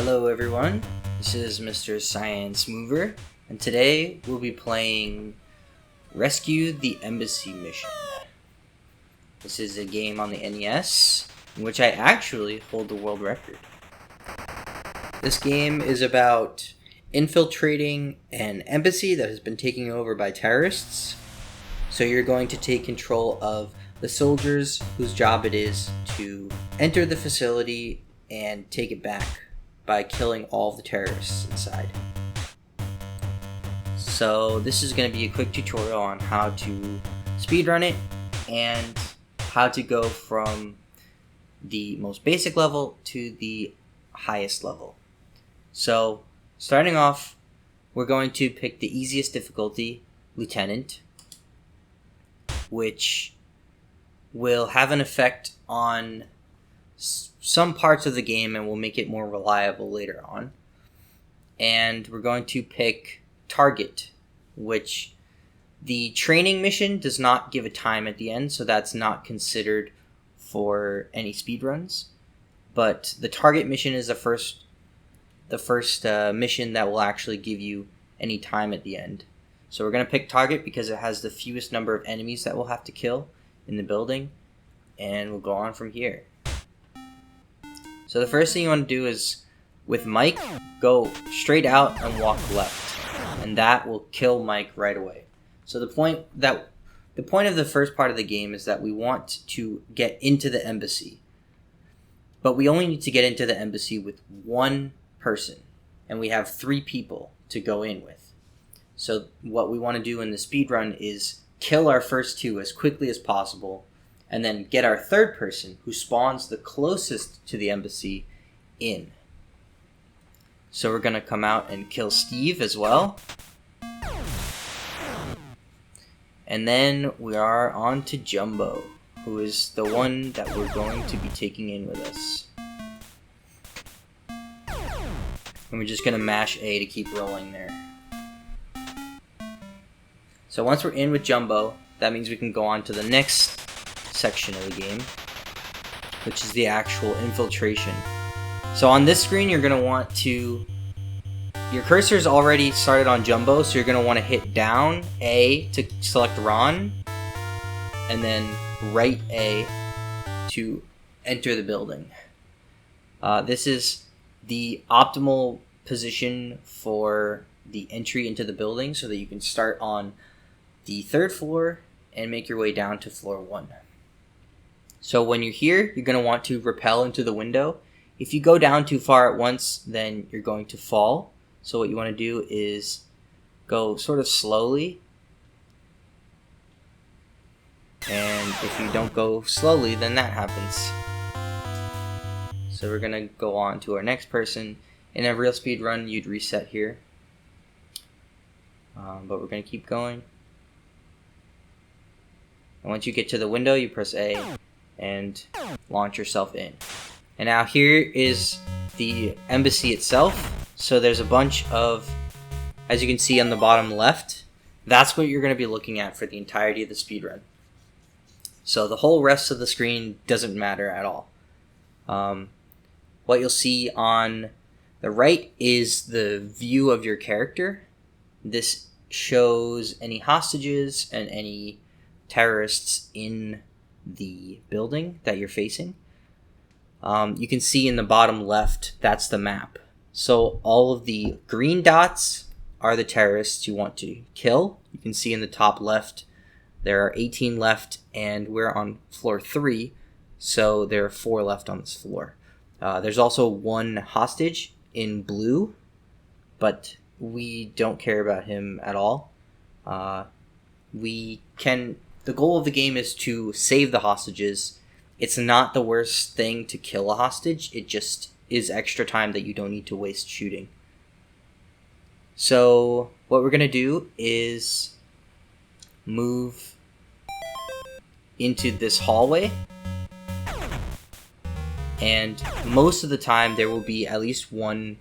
Hello everyone, this is Mr. Science Mover, and today we'll be playing Rescue the Embassy Mission. This is a game on the NES, in which I actually hold the world record. This game is about infiltrating an embassy that has been taken over by terrorists. So you're going to take control of the soldiers whose job it is to enter the facility and take it back by killing all of the terrorists inside. So this is going to be a quick tutorial on how to speedrun it and how to go from the most basic level to the highest level. So starting off, we're going to pick the easiest difficulty, Lieutenant, which will have an effect on some parts of the game and will make it more reliable later on. And we're going to pick Target, which the training mission does not give a time at the end, so that's not considered for any speedruns. But the Target mission is the first mission that will actually give you any time at the end. So we're going to pick Target because it has the fewest number of enemies that we'll have to kill in the building, and we'll go on from here. So the first thing you want to do is, with Mike, go straight out and walk left, and that will kill Mike right away. So the point of the first part of the game is that we want to get into the embassy, but we only need to get into the embassy with one person, and we have 3 people to go in with. So what we want to do in the speedrun is kill our first 2 as quickly as possible, and then get our 3rd person, who spawns the closest to the embassy, in. So we're going to come out and kill Steve as well. And then we are on to Jumbo, who is the one that we're going to be taking in with us. And we're just going to mash A to keep rolling there. So once we're in with Jumbo, that means we can go on to the next section of the game, which is the actual infiltration. So on this screen, you're going to want to, your cursor's already started on Jumbo, so you're going to want to hit down A to select Ron, and then right A to enter the building. This is the optimal position for the entry into the building so that you can start on the 3rd floor and make your way down to floor 1. So when you're here, you're going to want to rappel into the window. If you go down too far at once, then you're going to fall. So what you want to do is go sort of slowly. And if you don't go slowly, then that happens. So we're going to go on to our next person. In a real speed run, you'd reset here. But we're going to keep going. And once you get to the window, you press A and launch yourself in. And now here is the embassy itself. So there's a bunch of, as you can see on the bottom left, that's what you're going to be looking at for the entirety of the speedrun. So the whole rest of the screen doesn't matter at all. What you'll see on the right is the view of your character. This shows any hostages and any terrorists in the building that you're facing. You can see in the bottom left, that's the map. So all of the green dots are the terrorists you want to kill. You can see in the top left, there are 18 left, and we're on floor 3, so there are 4 left on this floor. There's also 1 hostage in blue, but we don't care about him at all. The goal of the game is to save the hostages. It's not the worst thing to kill a hostage. It just is extra time that you don't need to waste shooting. So what we're going to do is move into this hallway. And most of the time there will be at least 1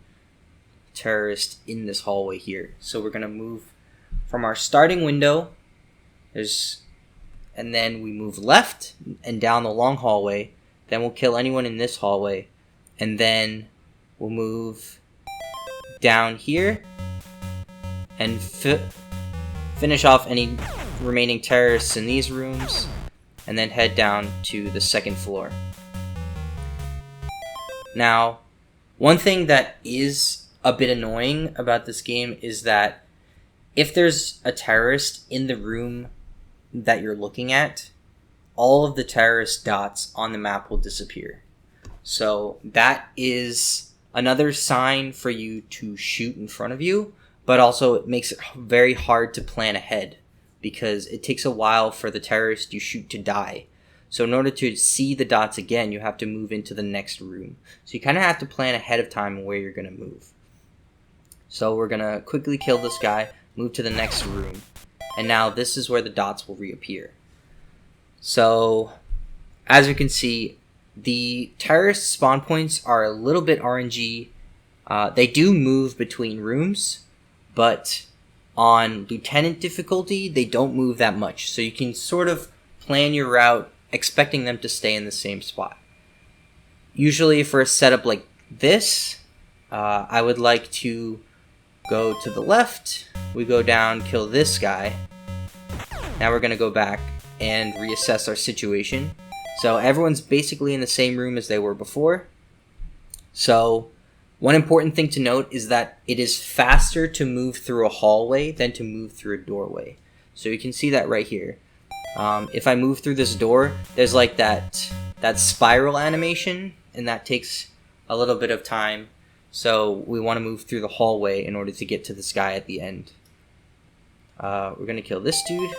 terrorist in this hallway here. So we're going to move from our starting window. And then we move left and down the long hallway. Then we'll kill anyone in this hallway. And then we'll move down here and finish off any remaining terrorists in these rooms, and then head down to the second floor. Now, one thing that is a bit annoying about this game is that if there's a terrorist in the room that you're looking at, all of the terrorist dots on the map will disappear. So that is another sign for you to shoot in front of you, but also it makes it very hard to plan ahead because it takes a while for the terrorist you shoot to die. So in order to see the dots again, you have to move into the next room. So you kind of have to plan ahead of time where you're going to move. So we're going to quickly kill this guy, move to the next room, and now this is where the dots will reappear. So as you can see, the terrorist spawn points are a little bit RNG. They do move between rooms, but on Lieutenant difficulty, they don't move that much. So you can sort of plan your route expecting them to stay in the same spot. Usually for a setup like this, I would like to go to the left. We go down, kill this guy. Now we're going to go back and reassess our situation. So everyone's basically in the same room as they were before. So one important thing to note is that it is faster to move through a hallway than to move through a doorway. So you can see that right here. If I move through this door, there's like that spiral animation, and that takes a little bit of time. So we want to move through the hallway in order to get to this guy at the end. We're going to kill this dude.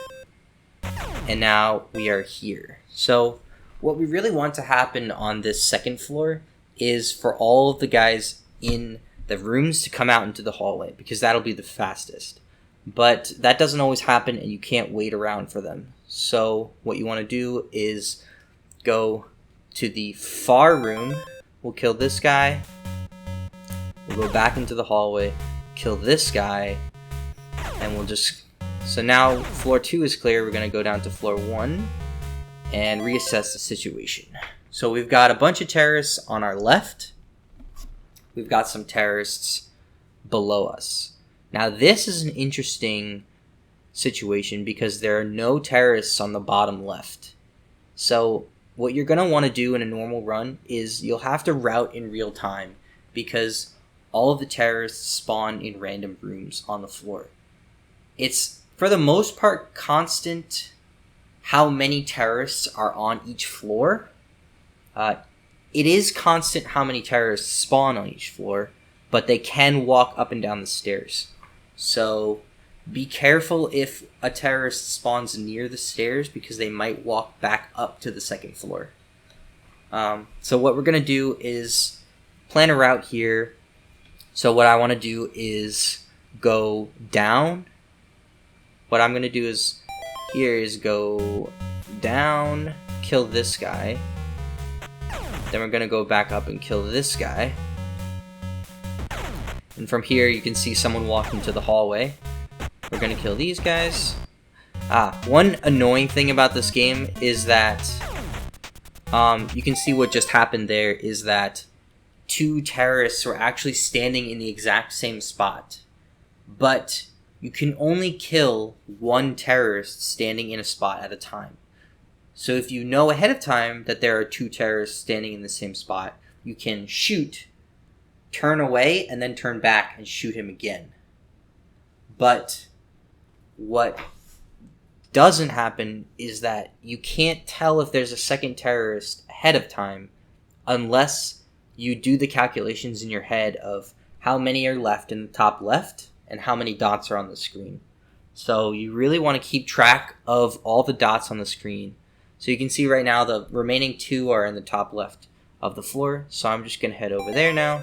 And now we are here. So what we really want to happen on this second floor is for all of the guys in the rooms to come out into the hallway, because that'll be the fastest. But that doesn't always happen, and you can't wait around for them. So what you want to do is go to the far room. We'll kill this guy. We'll go back into the hallway, kill this guy, and we'll just... So now floor 2 is clear. We're going to go down to floor 1 and reassess the situation. So we've got a bunch of terrorists on our left. We've got some terrorists below us. Now this is an interesting situation because there are no terrorists on the bottom left. So what you're going to want to do in a normal run is you'll have to route in real time because all of the terrorists spawn in random rooms on the floor. It's, for the most part, constant how many terrorists are on each floor. It is constant how many terrorists spawn on each floor, but they can walk up and down the stairs. So be careful if a terrorist spawns near the stairs because they might walk back up to the second floor. So what we're going to do is plan a route here. So what I want to do is go down. What I'm going to do is go down, kill this guy. Then we're going to go back up and kill this guy. And from here you can see someone walk into the hallway. We're going to kill these guys. One annoying thing about this game is that you can see what just happened there is that 2 terrorists were actually standing in the exact same spot. But you can only kill 1 terrorist standing in a spot at a time. So if you know ahead of time that there are 2 terrorists standing in the same spot, you can shoot, turn away, and then turn back and shoot him again. But what doesn't happen is that you can't tell if there's a second terrorist ahead of time unless you do the calculations in your head of how many are left in the top left and how many dots are on the screen. So you really want to keep track of all the dots on the screen. So you can see right now the remaining 2 are in the top left of the floor. So I'm just going to head over there now.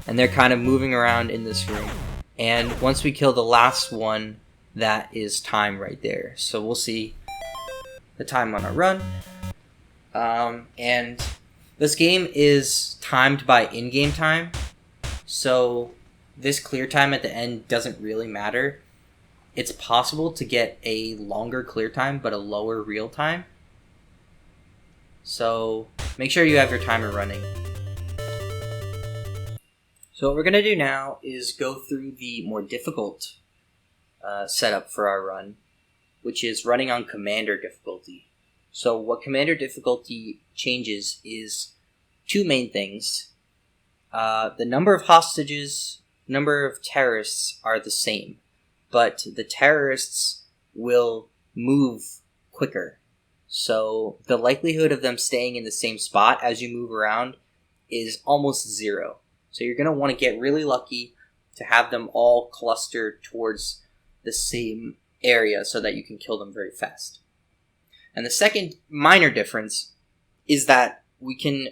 And they're kind of moving around in this room. And once we kill the last one, that is time right there. So we'll see the time on our run. And this game is timed by in-game time. So this clear time at the end doesn't really matter. It's possible to get a longer clear time, but a lower real time. So make sure you have your timer running. So what we're going to do now is go through the more difficult setup for our run, which is running on Commander difficulty. So what Commander difficulty changes is two main things. The number of hostages, number of terrorists are the same, but the terrorists will move quicker. So the likelihood of them staying in the same spot as you move around is almost zero. So you're going to want to get really lucky to have them all cluster towards the same area so that you can kill them very fast. And the second minor difference is that we can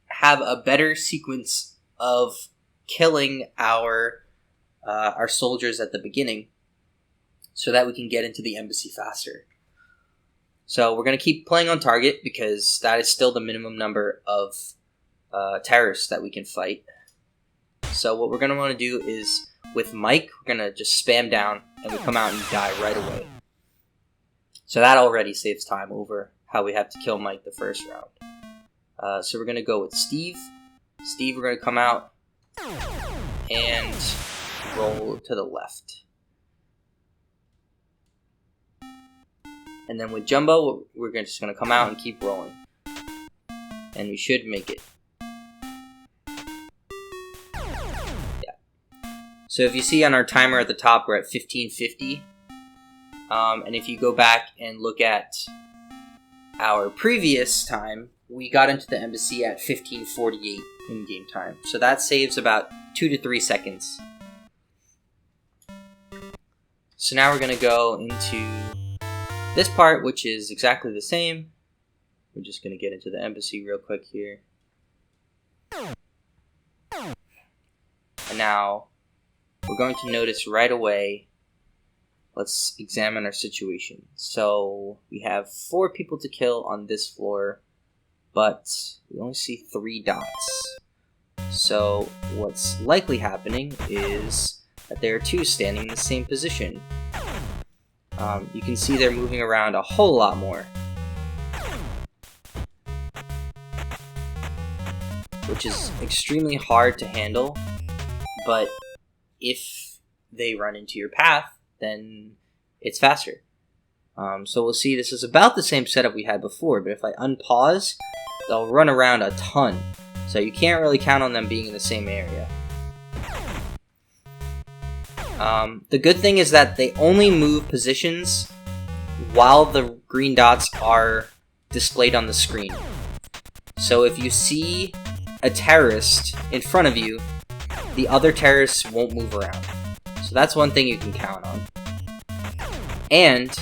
have a better sequence of killing our soldiers at the beginning so that we can get into the embassy faster. So we're going to keep playing on target because that is still the minimum number of terrorists that we can fight. So what we're going to want to do is, with Mike, we're going to just spam down and we come out and die right away. So that already saves time over how we have to kill Mike the first round. So we're going to go with Steve. Steve, we're going to come out and roll to the left. And then with Jumbo, we're just going to come out and keep rolling. And we should make it. Yeah. So if you see on our timer at the top, we're at 1550. And if you go back and look at our previous time, we got into the embassy at 1548 in game time. So that saves about 2 to 3 seconds. So now we're going to go into this part, which is exactly the same. We're just going to get into the embassy real quick here. And now we're going to notice right away. Let's examine our situation. So we have 4 people to kill on this floor, but we only see 3 dots. So what's likely happening is that there are 2 standing in the same position. You can see they're moving around a whole lot more, which is extremely hard to handle, but if they run into your path, then it's faster. So we'll see this is about the same setup we had before, but if I unpause, they'll run around a ton. So you can't really count on them being in the same area. The good thing is that they only move positions while the green dots are displayed on the screen. So if you see a terrorist in front of you, the other terrorists won't move around. So that's one thing you can count on. And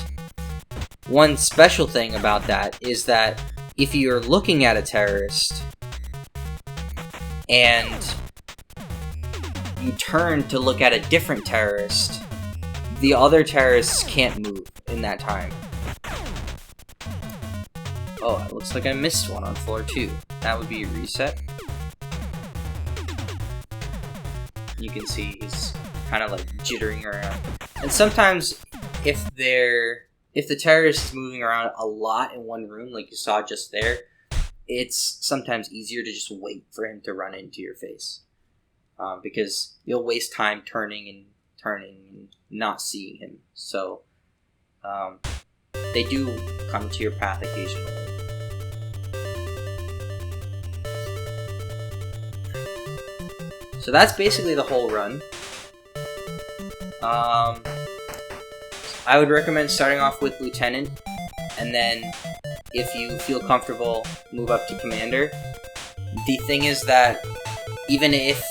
one special thing about that is that if you're looking at a terrorist and you turn to look at a different terrorist, the other terrorists can't move in that time. Oh, it looks like I missed one on floor 2. That would be a reset. You can see he's kind of like jittering around. And sometimes if the terrorist is moving around a lot in one room, like you saw just there, it's sometimes easier to just wait for him to run into your face. Because you'll waste time turning and not seeing him. So they do come to your path occasionally. So that's basically the whole run. I would recommend starting off with Lieutenant, and then if you feel comfortable, move up to Commander. The thing is that even if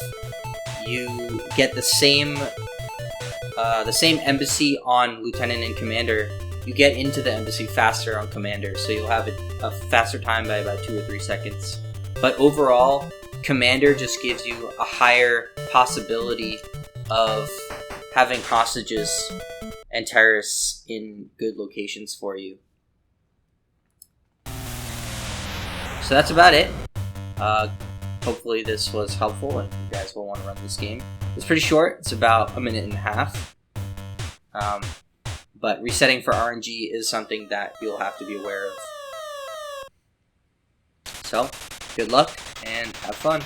you get the same embassy on Lieutenant and Commander, you get into the embassy faster on Commander, so you'll have a faster time by about 2 or 3 seconds. But overall, Commander just gives you a higher possibility of having hostages and terrorists in good locations for you. So that's about it. Hopefully this was helpful and you guys will want to run this game. It's pretty short. It's about 1.5 minutes. But resetting for RNG is something that you'll have to be aware of. So, good luck and have fun.